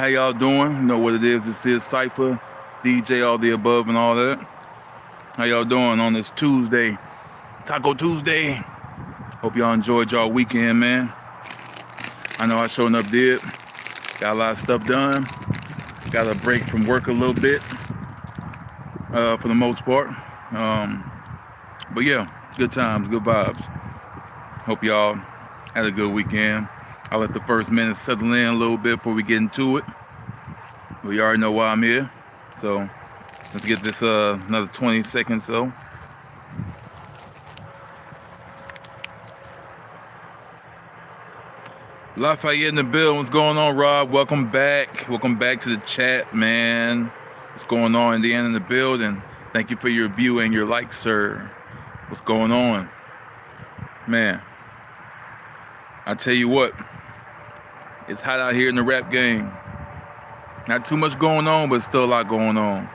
How y'all doing? You know what it is. This is Cypher, DJ, all the above and all that. How y'all doing on this Tuesday? Taco Tuesday. Hope y'all enjoyed y'all weekend, man. I know I showing up did. Got a lot of stuff done. Got a break from work a little bit, for the most part. But yeah, good times, good vibes. Hope y'all had a good weekend. I'll let the first minute settle in a little bit before we get into it. But you already know why I'm here. So let's get this another 20 seconds so. Lafayette in the building. What's going on, Rob? Welcome back. Welcome back to the chat, man. What's going on? Indiana in the building. Thank you for your view and your like, sir. What's going on? Man, I tell you what, it's hot out here in the rap game. Not too much going on, but still a lot going on.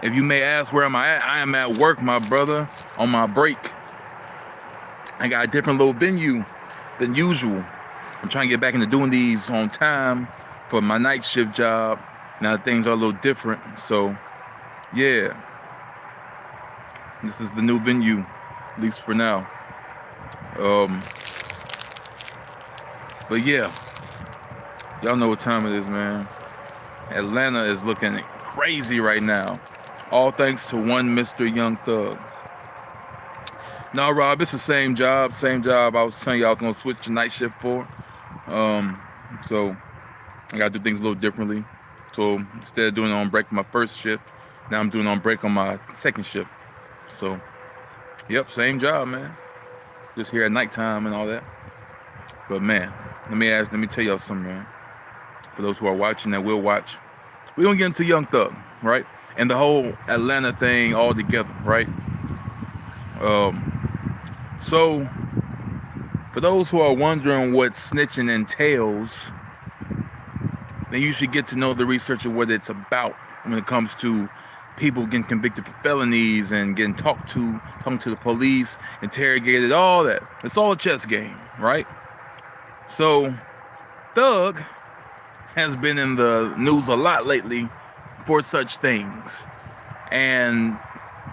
If you may ask, where am I at? I am at work, my brother, on my break. I got a different little venue than usual. I'm trying to get back into doing these on time for my night shift job. Now things are a little different, so yeah. This is the new venue, at least for now. But yeah, y'all know what time it is, man. Atlanta is looking crazy right now. All thanks to one Mr. Young Thug. No, Rob, it's the same job I was telling you I was gonna switch to night shift for. So I gotta do things a little differently. So instead of doing it on break for my first shift, now I'm doing it on break on my second shift. So, yep, same job, man. Just here at nighttime and all that. But man, let me tell y'all something, man. For those who are watching that will watch, we gonna get into Young Thug, right? And the whole Atlanta thing all together, right? So for those who are wondering what snitching entails, then you should get to know the research of what it's about when it comes to people getting convicted for felonies and getting talking to the police, interrogated, all that. It's all a chess game, right? So Thug has been in the news a lot lately for such things. And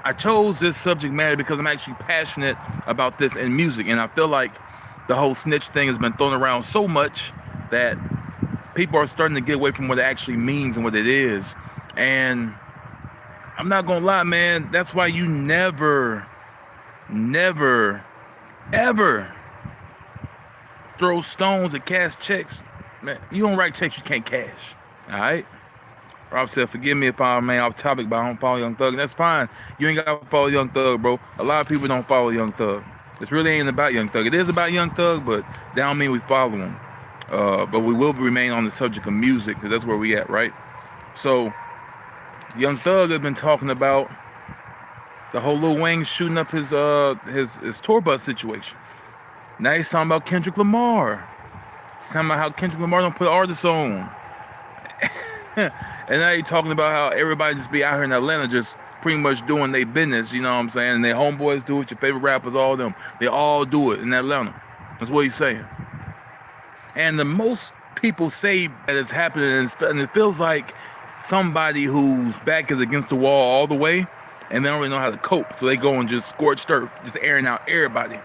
I chose this subject matter because I'm actually passionate about this in music, and I feel like the whole snitch thing has been thrown around so much that people are starting to get away from what it actually means and what it is. And I'm not gonna lie, man, that's why you never, ever throw stones at cash checks. Man, you don't write checks you can't cash, all right? Rob said, forgive me if I'm off topic, but I don't follow Young Thug. And that's fine. You ain't got to follow Young Thug, bro. A lot of people don't follow Young Thug. This really ain't about Young Thug. It is about Young Thug, but that don't mean we follow him. But we will remain on the subject of music, because that's where we at, right? So, Young Thug has been talking about the whole Lil Wayne shooting up his tour bus situation. Now he's talking about Kendrick Lamar. He's talking about how Kendrick Lamar don't put artists on. And now he's talking about how everybody just be out here in Atlanta just pretty much doing their business, you know what I'm saying? And their homeboys do it, your favorite rappers, all of them. They all do it in Atlanta. That's what he's saying. And the most people say that it's happening, and it feels like somebody whose back is against the wall all the way, and they don't really know how to cope. So they go and just scorched earth, just airing out everybody.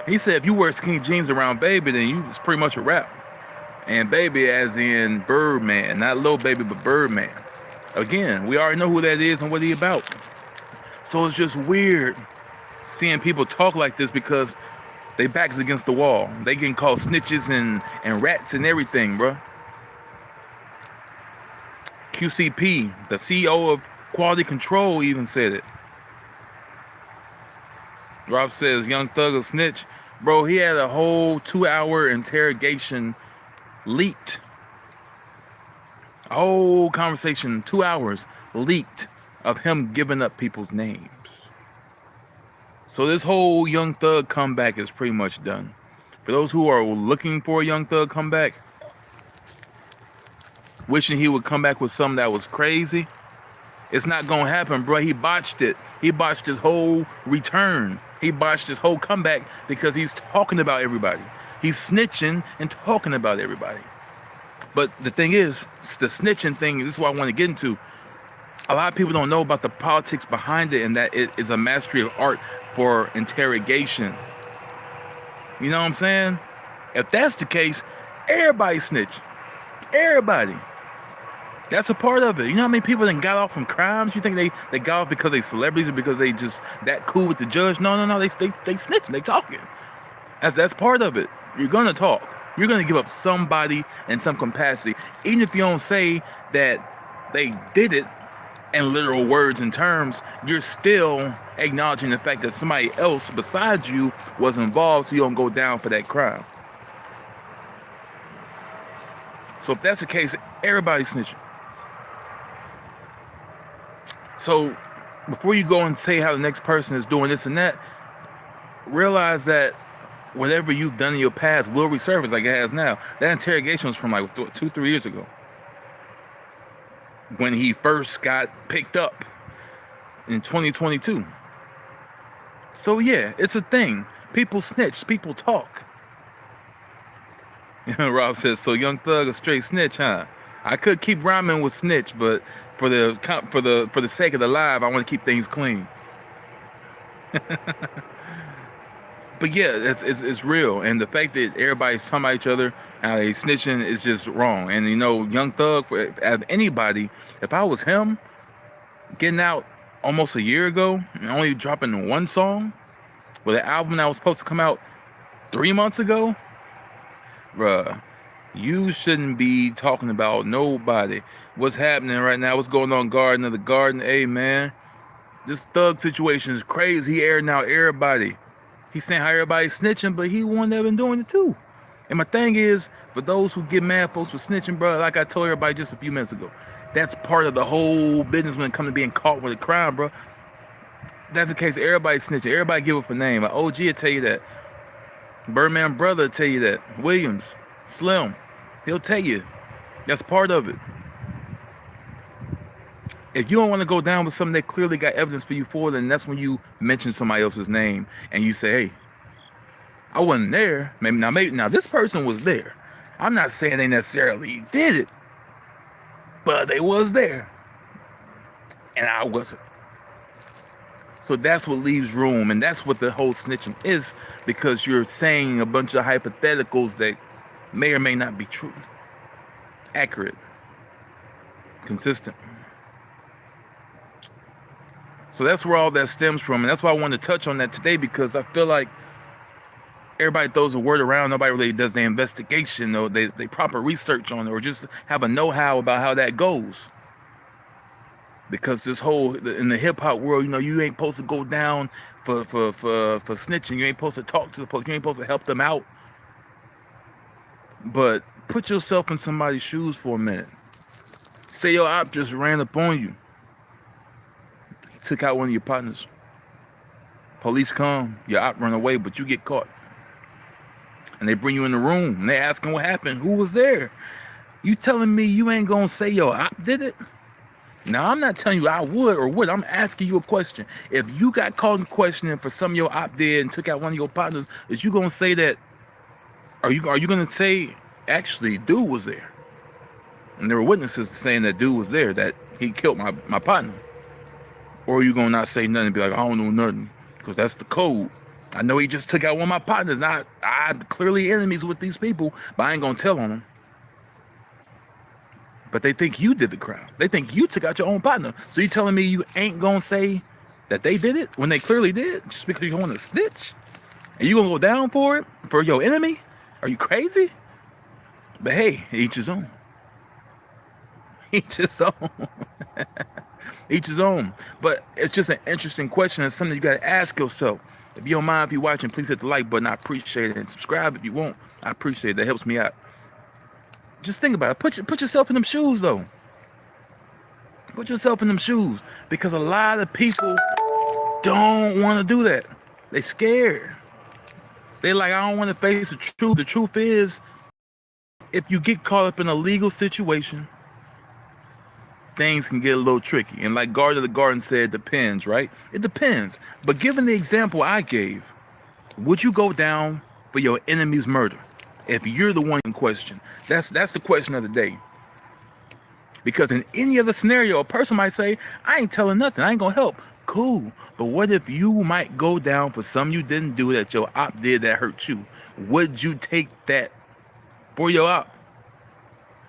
He said if you wear skinny jeans around Baby, then you it's pretty much a rap. And Baby as in Birdman, not Lil Baby, but Birdman. Again, we already know who that is and what he about. So it's just weird seeing people talk like this because they backs against the wall. They getting called snitches and rats and everything, bro. QCP, the CEO of Quality Control, even said it. Rob says Young Thug a snitch. Bro, he had a whole 2-hour interrogation leaked. A whole conversation, 2 hours leaked of him giving up people's names. So this whole Young Thug comeback is pretty much done. For those who are looking for a Young Thug comeback, wishing he would come back with something that was crazy, it's not gonna happen, bro. He botched it. He botched his whole return. He botched his whole comeback because he's talking about everybody. He's snitching and talking about everybody. But the thing is, the snitching thing, this is what I want to get into. A lot of people don't know about the politics behind it, and that it is a mastery of art for interrogation. You know what I'm saying? If that's the case, everybody snitch. Everybody. That's a part of it. You know how many people that got off from crimes? You think they got off because they celebrities or because they just that cool with the judge? No. They snitching. They talking. That's part of it. You're gonna talk. You're gonna give up somebody in some capacity, even if you don't say that they did it in literal words and terms. You're still acknowledging the fact that somebody else besides you was involved, so you don't go down for that crime. So if that's the case, everybody's snitching. So before you go and say how the next person is doing this and that, realize that whatever you've done in your past will resurface like it has now. That interrogation was from like 2-3 years ago, when he first got picked up in 2022. So yeah, it's a thing. People snitch, people talk. Rob says, so Young Thug a straight snitch, huh? I could keep rhyming with snitch, but for the sake of the live, I want to keep things clean. But yeah, it's real, and the fact that everybody's talking about each other, how they snitching, is just wrong. And you know, Young Thug, out of anybody, if I was him, getting out almost a year ago and only dropping one song with an album that was supposed to come out 3 months ago, bruh, you shouldn't be talking about nobody. What's happening right now? What's going on, Garden of the Garden? Hey man, this Thug situation is crazy. He airing out everybody. He's saying how everybody's snitching, but he one that been doing it too. And my thing is, for those who get mad folks for snitching, bro, like I told everybody just a few minutes ago, that's part of the whole business when it comes to being caught with a crime, bro. That's the case. Everybody's snitching. Everybody give up a name. Like OG will tell you that. Birdman Brother will tell you that. Williams, Slim, he'll tell you. That's part of it. If you don't want to go down with something that clearly got evidence for you for, then that's when you mention somebody else's name and you say, hey, I wasn't there. Maybe now this person was there. I'm not saying they necessarily did it, but they was there. And I wasn't. So that's what leaves room, and that's what the whole snitching is, because you're saying a bunch of hypotheticals that may or may not be true. Accurate. Consistent. So that's where all that stems from, and that's why I wanted to touch on that today, because I feel like everybody throws a word around, nobody really does the investigation or they proper research on it, or just have a know-how about how that goes. Because this whole, in the hip-hop world, you know, you ain't supposed to go down for snitching. You ain't supposed to talk to the police. You ain't supposed to help them out. But put yourself in somebody's shoes for a minute. Say your op just ran up on you. Took out one of your partners. Police come, your op run away, but you get caught. And they bring you in the room, and they asking what happened, who was there? You telling me you ain't gonna say your op did it? Now, I'm not telling you I would or would. I'm asking you a question. If you got caught in questioning for something your op did and took out one of your partners, is you gonna say that? Are you gonna say, actually, dude was there? And there were witnesses saying that dude was there, that he killed my partner. Or are you gonna not say nothing and be like, I don't know nothing, because that's the code. I know he just took out one of my partners. I'm clearly enemies with these people, but I ain't gonna tell on them. But they think you did the crime. They think you took out your own partner. So you telling me you ain't gonna say that they did it when they clearly did, just because you want to snitch? And you gonna go down for it, for your enemy? Are you crazy? But hey, each his own. Each his own. Each his own. But it's just an interesting question. It's something you gotta ask yourself. If you don't mind, if you're watching, please hit the like button. I appreciate it. And subscribe if you won't. I appreciate it. That helps me out. Just think about it. Put yourself in them shoes, though. Put yourself in them shoes. Because a lot of people don't want to do that. They scared. They like, I don't want to face the truth. The truth is, if you get caught up in a legal situation, things can get a little tricky. And like Guard of the Garden said, it depends, right? It depends. But given the example I gave, would you go down for your enemy's murder? If you're the one in question, that's the question of the day. Because in any other scenario, a person might say, I ain't telling nothing, I ain't gonna help. Cool. But what if you might go down for something you didn't do that your op did that hurt you? Would you take that for your op?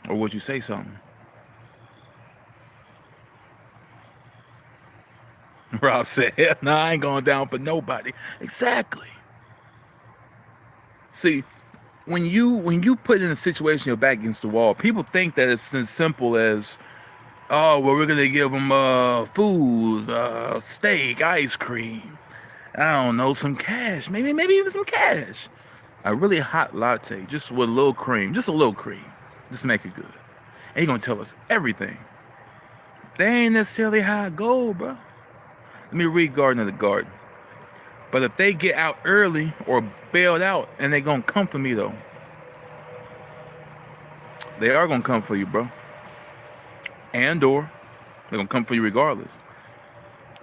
Or would you say something? Rob said, hell no, I ain't going down for nobody. Exactly. See, when you put in a situation your back against the wall, people think that it's as simple as, oh, well, we're gonna give them food, steak, ice cream. I don't know, some cash, maybe even some cash. A really hot latte, just with a little cream, just a little cream, just to make it good. And you're gonna tell us everything. They ain't necessarily how it go, bro. Let me read Garden of the Garden. But if they get out early or bailed out, and they gonna come for me though, they are gonna come for you, bro. And or they're gonna come for you regardless.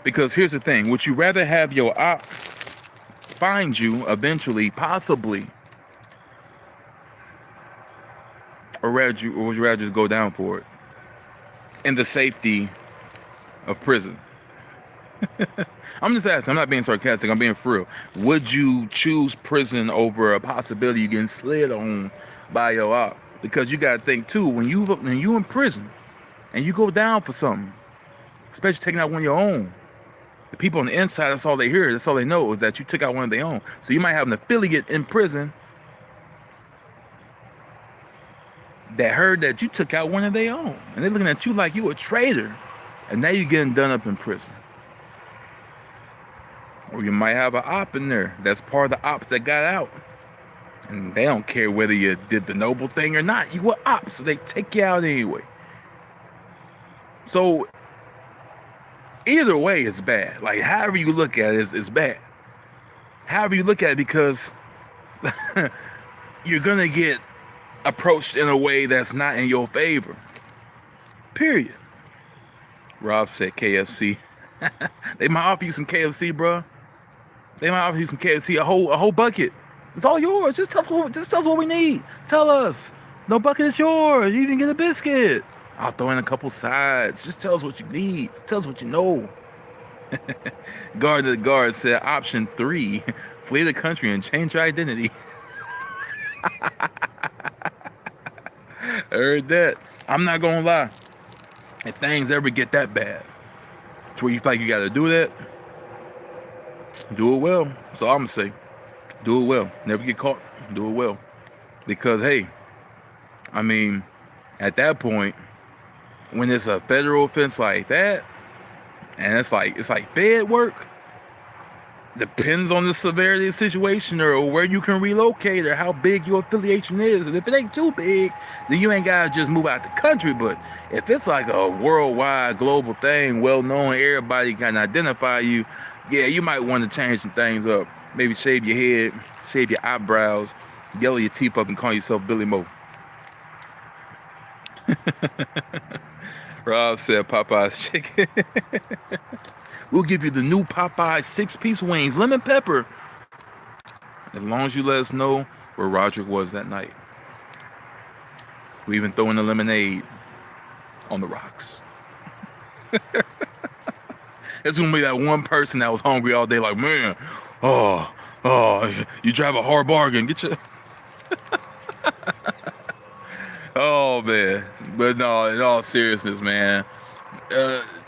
Because here's the thing: would you rather have your op find you eventually, possibly, or would you rather just go down for it in the safety of prison? I'm just asking. I'm not being sarcastic. I'm being for real. Would you choose prison over a possibility of getting slid on by your op? Because you gotta think too. When you in prison and you go down for something, especially taking out one of your own, the people on the inside, that's all they hear. That's all they know is that you took out one of their own. So you might have an affiliate in prison that heard that you took out one of their own, and they're looking at you like you a traitor, and now you're getting done up in prison. Or you might have an op in there that's part of the ops that got out, and they don't care whether you did the noble thing or not. You were op, so they take you out anyway. So either way, it's bad. Like however you look at it, it's bad. However you look at it, because you're gonna get approached in a way that's not in your favor. Period. Rob said KFC. They might offer you some KFC, bro. They might offer you some KFC, a whole bucket. It's all yours. Just tell us what we need. Tell us. No bucket is yours. You even get a biscuit. I'll throw in a couple sides. Just tell us what you need. Tell us what you know. Guard of the Guard said option 3, flee the country and change your identity. Heard that. I'm not gonna lie. If things ever get that bad, to where you feel like you gotta do that, do it well. That's all I'm gonna say. Do it well. Never get caught. Do it well. Because hey, I mean, at that point, when it's a federal offense like that, and it's like fed work, depends on the severity of the situation or where you can relocate or how big your affiliation is. If it ain't too big, then you ain't gotta just move out the country. But if it's like a worldwide global thing, well known, everybody can identify you, yeah, you might want to change some things up. Maybe shave your head, shave your eyebrows, yellow your teeth up, and call yourself Billy Mo. Rob said Popeye's chicken. We'll give you the new Popeye's 6-piece wings, lemon pepper, as long as you let us know where Roderick was that night. We even throw in the lemonade on the rocks. It's gonna be that one person that was hungry all day, like, man, you drive a hard bargain. Get your oh man. But no, in all seriousness, man,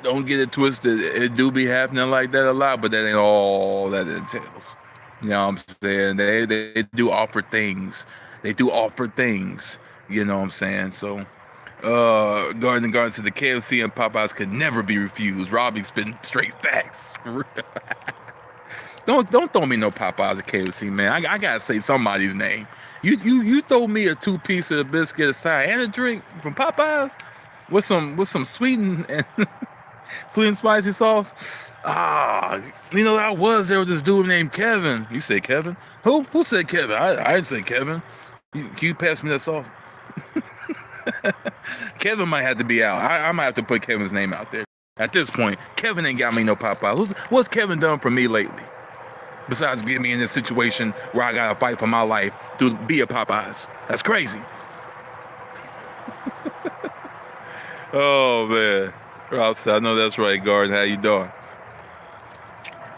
don't get it twisted. It do be happening like that a lot, but that ain't all that it entails. You know what I'm saying? They do offer things. They do offer things. You know what I'm saying? So Garden to the KFC and Popeyes could never be refused. Robbie's spitting straight facts. Don't throw me no Popeyes or KFC, man. I gotta say somebody's name. You throw me a 2-piece of a biscuit, a side, and a drink from Popeyes with some sweet and sweet and spicy sauce. You know, I was there with this dude named Kevin. You said Kevin? Who said Kevin? I didn't say Kevin. Can you pass me that sauce? Kevin might have to be out. I might have to put Kevin's name out there. At this point, Kevin ain't got me no Popeyes. What's Kevin done for me lately? besides getting me in this situation where I gotta fight for my life to be a Popeyes. That's crazy. Oh man, Ross, I know that's right, Garden. How you doing?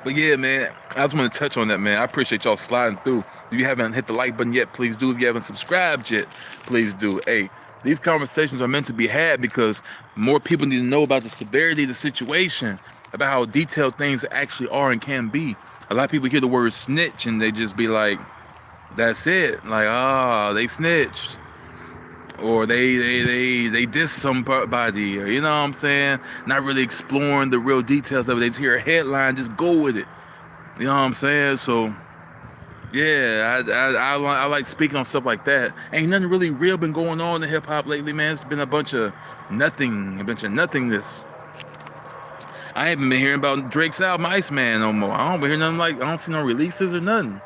But yeah, man, I just want to touch on that, man. I appreciate y'all sliding through. If you haven't hit the like button yet, please do. If you haven't subscribed yet, please do. Hey, these conversations are meant to be had because more people need to know about the severity of the situation, about how detailed things actually are and can be. A lot of people hear the word snitch and they just be like, that's it. Like, they snitched. Or they diss somebody, or you know what I'm saying? Not really exploring the real details of it. They just hear a headline, just go with it. You know what I'm saying? So yeah, I like speaking on stuff like that. Ain't nothing really real been going on in hip hop lately, man. It's been a bunch of nothingness. I ain't been hearing about Drake's album Iceman no more. I don't hear nothing I don't see no releases or nothing.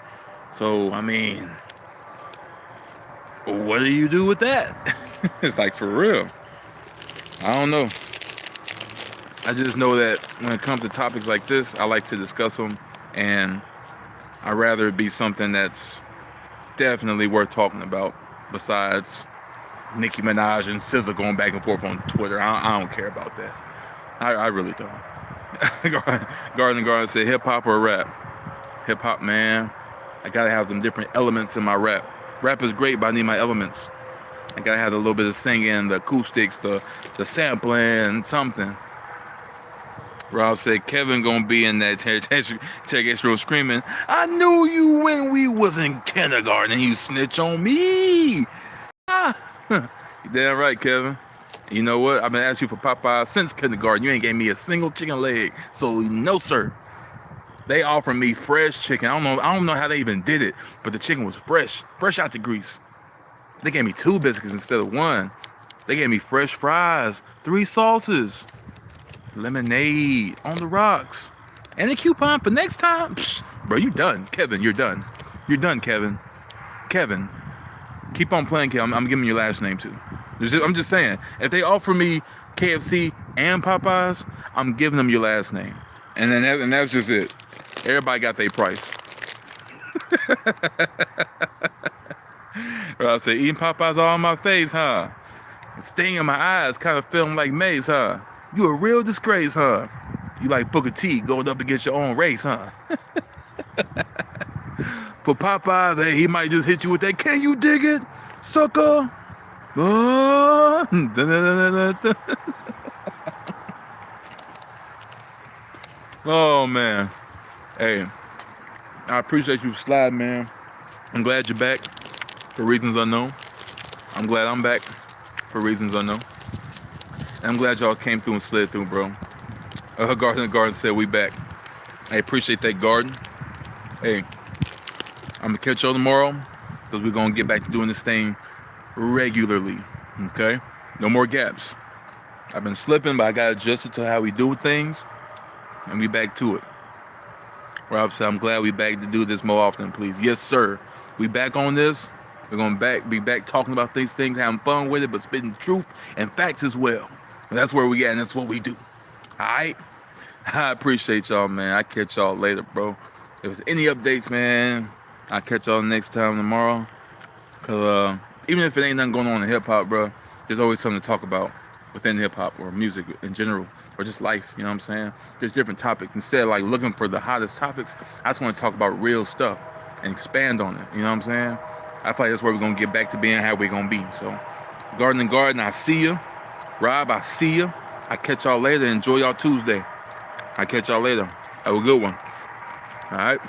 So I mean, what do you do with that? It's like, for real. I don't know. I just know that when it comes to topics like this, I like to discuss them, and I'd rather it be something that's definitely worth talking about besides Nicki Minaj and SZA going back and forth on Twitter. I don't care about that. I really don't. Garden said, hip hop or rap? Hip hop, man. I gotta have them different elements in my rap. Rap is great, but I need my elements. I gotta have a little bit of singing, the acoustics, the sampling, something. Rob said Kevin gonna be in that interrogation room screaming, I knew you when we was in kindergarten and you snitch on me. Ah. You damn right, Kevin. You know what? I've been asking you for Popeyes since kindergarten. You ain't gave me a single chicken leg. So no, sir. They offered me fresh chicken. I don't know how they even did it, but the chicken was fresh out the grease. They gave me 2 biscuits instead of 1. They gave me fresh fries, 3 sauces, lemonade on the rocks, and a coupon for next time. Psh, bro, you done. Kevin, you're done. You're done, Kevin. Kevin, keep on playing, Kevin. I'm giving your last name too. I'm just saying, if they offer me KFC and Popeyes, I'm giving them your last name. And that's just it. Everybody got their price. I said, eating Popeyes all in my face, huh? Sting in my eyes, kind of feeling like Mace, huh? You a real disgrace, huh? You like Booker T going up against your own race, huh? For Popeyes, hey, he might just hit you with that, can you dig it, sucker? Oh, oh man. Hey, I appreciate you sliding, man. I'm glad you're back for reasons unknown. I'm glad I'm back for reasons unknown. And I'm glad y'all came through and slid through, bro. Garden said we back. I appreciate that, Garden. Hey, I'm gonna catch y'all tomorrow because we're gonna get back to doing this thing regularly, okay? No more gaps. I've been slipping, but I got adjusted to how we do things, and we back to it. Rob said, I'm glad we back to do this more often, please. Yes, sir. We back on this. We're gonna be back talking about these things, having fun with it, but spitting truth and facts as well. And that's where we at, and that's what we do. All right? I appreciate y'all, man. I catch y'all later, bro. If there's any updates, man, I'll catch y'all next time tomorrow. Because even if it ain't nothing going on in hip-hop, bro, there's always something to talk about within hip-hop or music in general, or just life, you know what I'm saying? There's different topics. Instead of like looking for the hottest topics, I just want to talk about real stuff and expand on it, you know what I'm saying? I feel like that's where we're going to get back to being how we're going to be. So, Garden, I see you. Rob, I see you. I catch y'all later. Enjoy y'all Tuesday. I catch y'all later. Have a good one. All right?